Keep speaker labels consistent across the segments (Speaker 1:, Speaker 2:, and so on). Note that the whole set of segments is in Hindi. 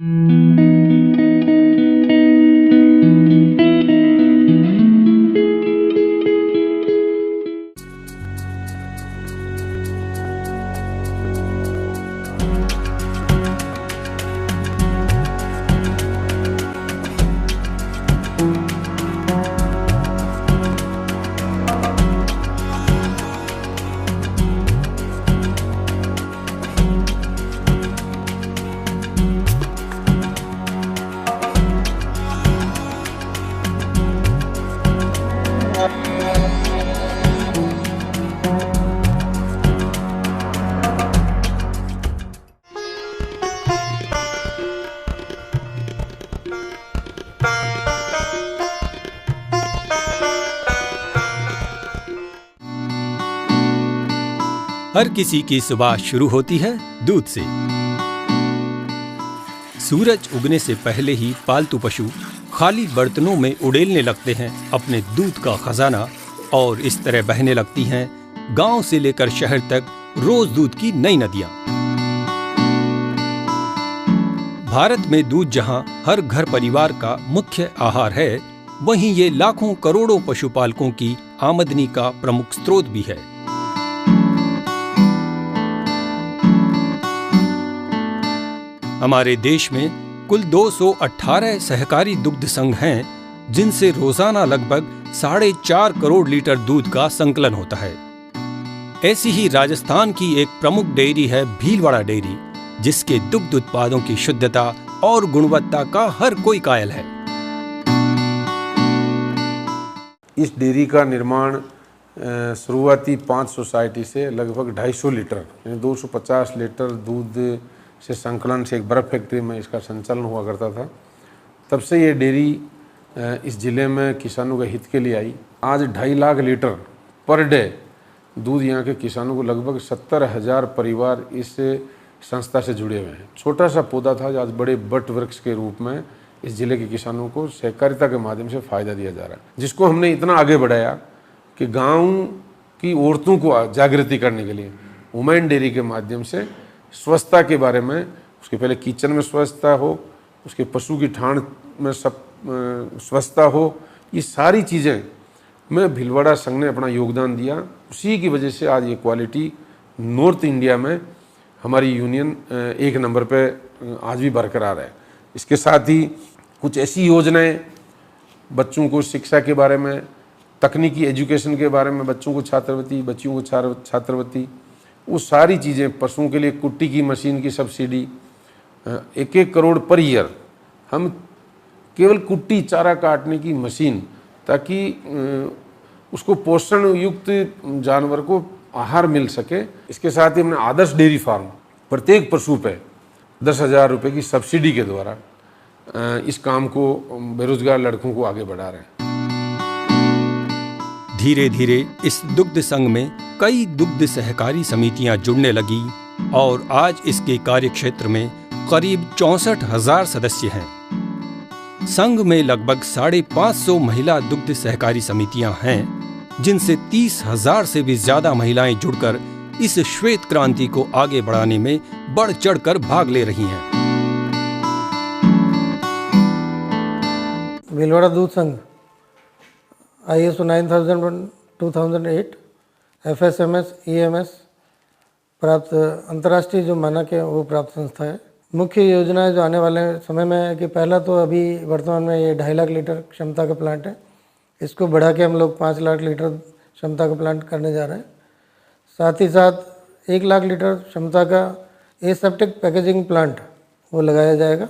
Speaker 1: हर किसी की सुबह शुरू होती है दूध से। सूरज उगने से पहले ही पालतू पशु खाली बर्तनों में उड़ेलने लगते हैं अपने दूध का खजाना, और इस तरह बहने लगती हैं गांव से लेकर शहर तक रोज दूध की नई नदियां। भारत में दूध जहां हर घर परिवार का मुख्य आहार है, वहीं ये लाखों करोड़ों पशुपालकों की आमदनी का प्रमुख स्रोत भी है। हमारे देश में कुल 218 सहकारी दुग्ध संघ हैं, जिनसे रोजाना लगभग 4.5 करोड़ लीटर दूध का संकलन होता है। ऐसी ही राजस्थान की एक प्रमुख डेयरी है भीलवाड़ा डेयरी, जिसके दुग्ध उत्पादों की शुद्धता और गुणवत्ता का हर कोई कायल है।
Speaker 2: इस डेयरी का निर्माण शुरुआती 5 सोसाइटी से लगभग 250 लीटर यानी 250 लीटर दूध से संकलन से एक बर्फ़ फैक्ट्री में इसका संचालन हुआ करता था। तब से ये डेयरी इस ज़िले में किसानों के हित के लिए आई। आज 2.5 लाख लीटर पर डे दूध यहाँ के किसानों को, लगभग 70,000 परिवार इस संस्था से जुड़े हुए हैं। छोटा सा पौधा था जो आज बड़े बट वृक्ष के रूप में इस ज़िले के किसानों को सहकारिता के माध्यम से फ़ायदा दिया जा रहा है, जिसको हमने इतना आगे बढ़ाया कि गाँव की औरतों को जागृति करने के लिए वुमेन डेयरी के माध्यम से स्वच्छता के बारे में, उसके पहले किचन में स्वच्छता हो, उसके पशु की ठाण में सब स्वच्छता हो, ये सारी चीज़ें में भीलवाड़ा संघ ने अपना योगदान दिया। उसी की वजह से आज ये क्वालिटी नॉर्थ इंडिया में हमारी यूनियन 1 नंबर पे आज भी बरकरार है। इसके साथ ही कुछ ऐसी योजनाएं बच्चों को शिक्षा के बारे में, तकनीकी एजुकेशन के बारे में, बच्चों को छात्रवृत्ति, बच्चियों को छात्रवृत्ति, वो सारी चीज़ें, पशुओं के लिए कुट्टी की मशीन की सब्सिडी 1-1 करोड़ पर ईयर, हम केवल कुट्टी चारा काटने की मशीन, ताकि उसको पोषण युक्त जानवर को आहार मिल सके। इसके साथ ही हमने आदर्श डेयरी फार्म प्रत्येक पशु पे 10,000 रुपये की सब्सिडी के द्वारा इस काम को बेरोजगार लड़कों को आगे बढ़ा रहे हैं।
Speaker 1: धीरे धीरे इस दुग्ध संघ में कई दुग्ध सहकारी समितियां जुड़ने लगी और आज इसके कार्यक्षेत्र में करीब 64,000 सदस्य हैं। संघ में लगभग 550 महिला दुग्ध सहकारी समितियां हैं, जिनसे 30,000 से भी ज्यादा महिलाएं जुड़कर इस श्वेत क्रांति को आगे बढ़ाने में बढ़ चढ़कर भाग ले रही हैं।
Speaker 3: भीलवाड़ा दूध संघ ISO 9000/2008 FSMS EMS प्राप्त अंतर्राष्ट्रीय जो मानक है वो प्राप्त संस्था है। मुख्य योजनाएं जो आने वाले समय में है कि पहला तो अभी वर्तमान में ये 2.5 लाख लीटर क्षमता का प्लांट है, इसको बढ़ा के हम लोग 5 लाख लीटर क्षमता का प्लांट करने जा रहे हैं। साथ ही साथ 1 लाख लीटर क्षमता का एसेप्टिक पैकेजिंग प्लांट वो लगाया जाएगा।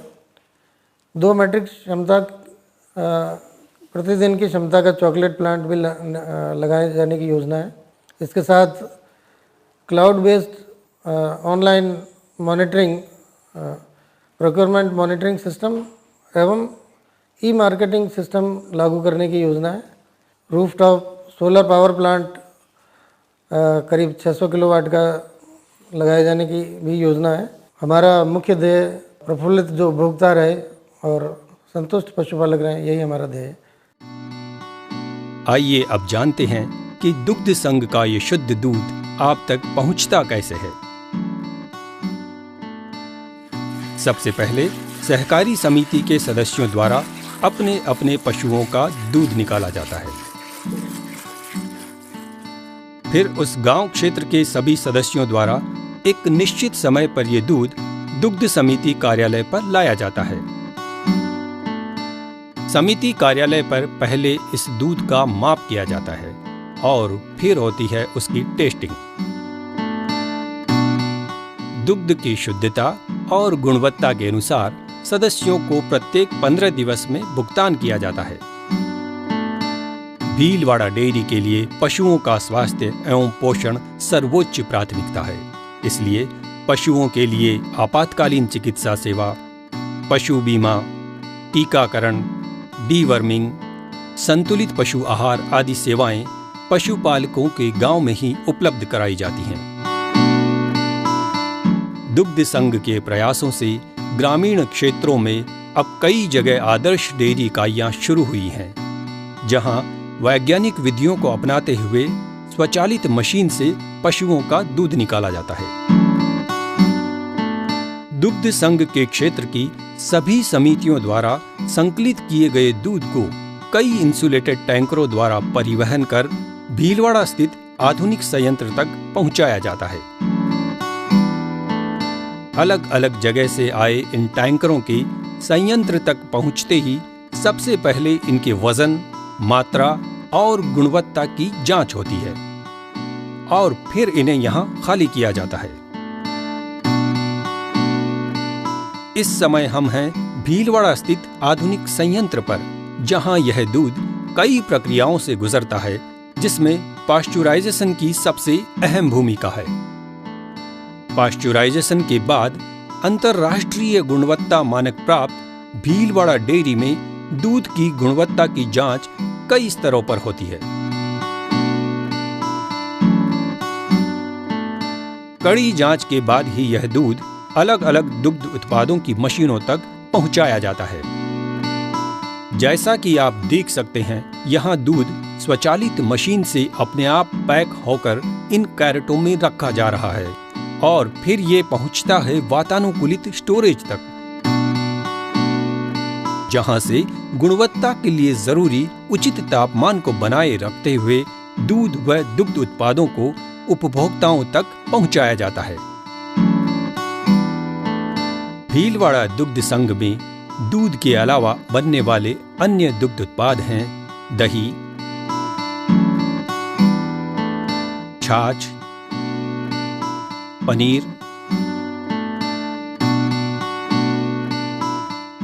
Speaker 3: 2 मीट्रिक क्षमता प्रतिदिन की क्षमता का चॉकलेट प्लांट भी लगाए जाने की योजना है। इसके साथ cloud based online monitoring, procurement monitoring system एवं ई मार्केटिंग सिस्टम लागू करने की योजना है। रूफटॉप सोलर पावर प्लांट करीब 600 किलोवाट का लगाए जाने की भी योजना है। हमारा मुख्य ध्येय प्रफुल्लित जो उपभोक्ता रहे और संतुष्ट पशुपालक रहे, यही हमारा ध्येय है।
Speaker 1: आइए अब जानते हैं कि दुग्ध संघ का ये शुद्ध दूध आप तक पहुंचता कैसे है। सबसे पहले सहकारी समिति के सदस्यों द्वारा अपने अपने पशुओं का दूध निकाला जाता है। फिर उस गांव क्षेत्र के सभी सदस्यों द्वारा एक निश्चित समय पर यह दूध दुग्ध समिति कार्यालय पर लाया जाता है। समिति कार्यालय पर पहले इस दूध का माप किया जाता है और फिर होती है उसकी टेस्टिंग। दुग्ध की शुद्धता और गुणवत्ता के अनुसार सदस्यों को प्रत्येक 15 दिवस में भुगतान किया जाता है। भीलवाड़ा डेयरी के लिए पशुओं का स्वास्थ्य एवं पोषण सर्वोच्च प्राथमिकता है। इसलिए पशुओं के लिए आपातकालीन चिकित्सा सेवा, पशु बीमा, टीकाकरण, डीवर्मिंग, संतुलित पशु आहार आदि सेवाएं पशुपालकों के गांव में ही उपलब्ध कराई जाती हैं। दुग्ध संघ के प्रयासों से ग्रामीण क्षेत्रों में अब कई जगह आदर्श डेयरी इकाइयां शुरू हुई हैं, जहां वैज्ञानिक विधियों को अपनाते हुए स्वचालित मशीन से पशुओं का दूध निकाला जाता है। दुग्ध संघ के क्षेत्र की सभी समितियों द्वारा संकलित किए गए दूध को कई इंसुलेटेड टैंकरों द्वारा परिवहन कर भीलवाड़ा स्थित आधुनिक संयंत्र तक पहुंचाया जाता है। अलग अलग जगह से आए इन टैंकरों के संयंत्र तक पहुंचते ही सबसे पहले इनके वजन, मात्रा और गुणवत्ता की जांच होती है और फिर इन्हें यहां खाली किया जाता है। इस समय हम हैं भीलवाड़ा स्थित आधुनिक संयंत्र पर, जहां यह दूध कई प्रक्रियाओं से गुजरता है, जिसमें पाश्चुराइजेशन की सबसे अहम भूमिका है। पाश्चुराइजेशन के बाद अंतर्राष्ट्रीय गुणवत्ता मानक प्राप्त भीलवाड़ा डेयरी में दूध की गुणवत्ता की जांच कई स्तरों पर होती है। कड़ी जांच के बाद ही यह दूध अलग अलग दुग्ध उत्पादों की मशीनों तक पहुंचाया जाता है। जैसा कि आप देख सकते हैं, यहाँ दूध स्वचालित मशीन से अपने आप पैक होकर इन कैरेटों में रखा जा रहा है और फिर ये पहुंचता है वातानुकूलित स्टोरेज तक, जहां से गुणवत्ता के लिए जरूरी उचित तापमान को बनाए रखते हुए दूध व दुग्ध उत्पादों को उपभोक्ताओं तक पहुंचाया जाता है। भीलवाड़ा दुग्ध संघ में दूध के अलावा बनने वाले अन्य दुग्ध उत्पाद हैं दही, छाछ, पनीर,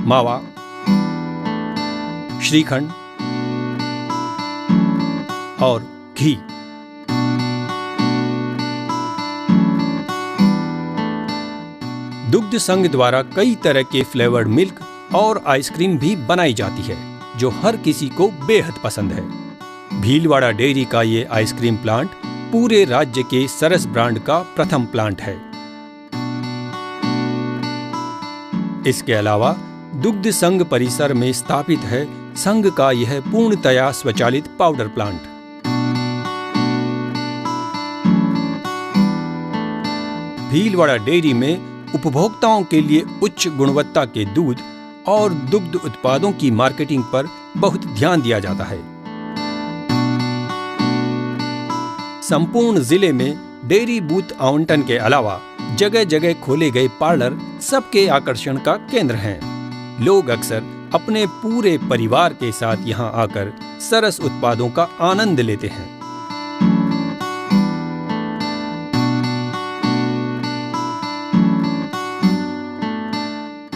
Speaker 1: मावा, श्रीखंड और घी। दुग्ध संघ द्वारा कई तरह के फ्लेवर्ड मिल्क और आइसक्रीम भी बनाई जाती है, जो हर किसी को बेहद पसंद है। भीलवाड़ा डेयरी का ये आइसक्रीम प्लांट पूरे राज्य के सरस ब्रांड का प्रथम प्लांट है। इसके अलावा दुग्ध संघ परिसर में स्थापित है संघ का यह पूर्णतया स्वचालित पाउडर प्लांट। भीलवाड़ा डेयरी में उपभोक्ताओं के लिए उच्च गुणवत्ता के दूध और दुग्ध उत्पादों की मार्केटिंग पर बहुत ध्यान दिया जाता है। संपूर्ण जिले में डेयरी बूथ आवंटन के अलावा जगह जगह खोले गए पार्लर सबके आकर्षण का केंद्र हैं। लोग अक्सर अपने पूरे परिवार के साथ यहां आकर सरस उत्पादों का आनंद लेते हैं।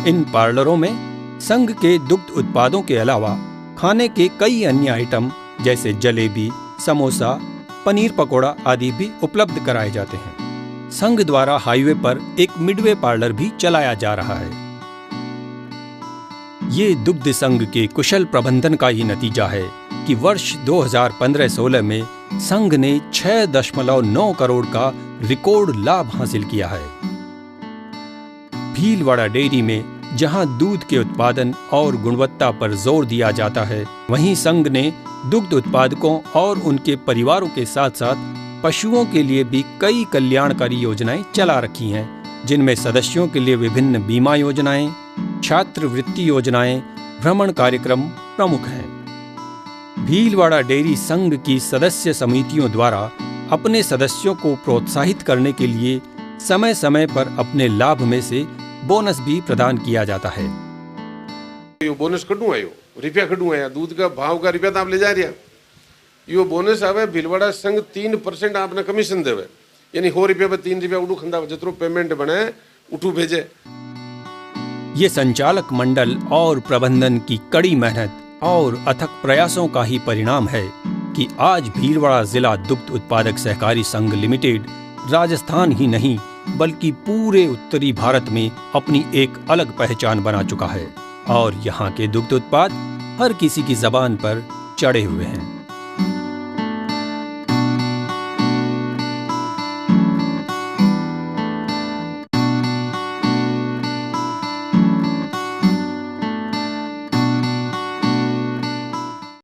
Speaker 1: इन पार्लरों में संघ के दुग्ध उत्पादों के अलावा खाने के कई अन्य आइटम जैसे जलेबी, समोसा, पनीर पकोड़ा आदि भी उपलब्ध कराए जाते हैं। संघ द्वारा हाईवे पर एक मिडवे पार्लर भी चलाया जा रहा है। ये दुग्ध संघ के कुशल प्रबंधन का ही नतीजा है कि वर्ष 2015-16 में संघ ने 6.9 करोड़ का रिकॉर्ड लाभ हासिल किया है। भीलवाड़ा डेयरी में जहां दूध के उत्पादन और गुणवत्ता पर जोर दिया जाता है, वहीं संघ ने दुग्ध उत्पादकों और उनके परिवारों के साथ साथ पशुओं के लिए भी कई कल्याणकारी योजनाएं चला रखी हैं, जिनमें सदस्यों के लिए विभिन्न बीमा योजनाएं, छात्रवृत्ति योजनाएं, भ्रमण कार्यक्रम प्रमुख हैं। भीलवाड़ा डेयरी संघ की सदस्य समितियों द्वारा अपने सदस्यों को प्रोत्साहित करने के लिए समय समय पर अपने लाभ में से बोनस भी प्रदान किया जाता है।
Speaker 2: यो बोनस कटू आयो, रुपया कटू आया, दूध का भाव का रुपया तो आप ले जा रहा, यो बोनस आवे भीलवाड़ा संघ 3% आपने कमीशन देवे, यानी 100 रुपया पे 3 रुपया उठू खंदा जितरो पेमेंट बने उठू भेजे।
Speaker 1: ये संचालक मंडल और प्रबंधन की कड़ी मेहनत और अथक प्रयासों का ही परिणाम है कि आज भीलवाड़ा जिला दुग्ध उत्पादक सहकारी संघ लिमिटेड राजस्थान ही नहीं बल्कि पूरे उत्तरी भारत में अपनी एक अलग पहचान बना चुका है और यहाँ के दुग्ध उत्पाद हर किसी की जबान पर चढ़े हुए हैं।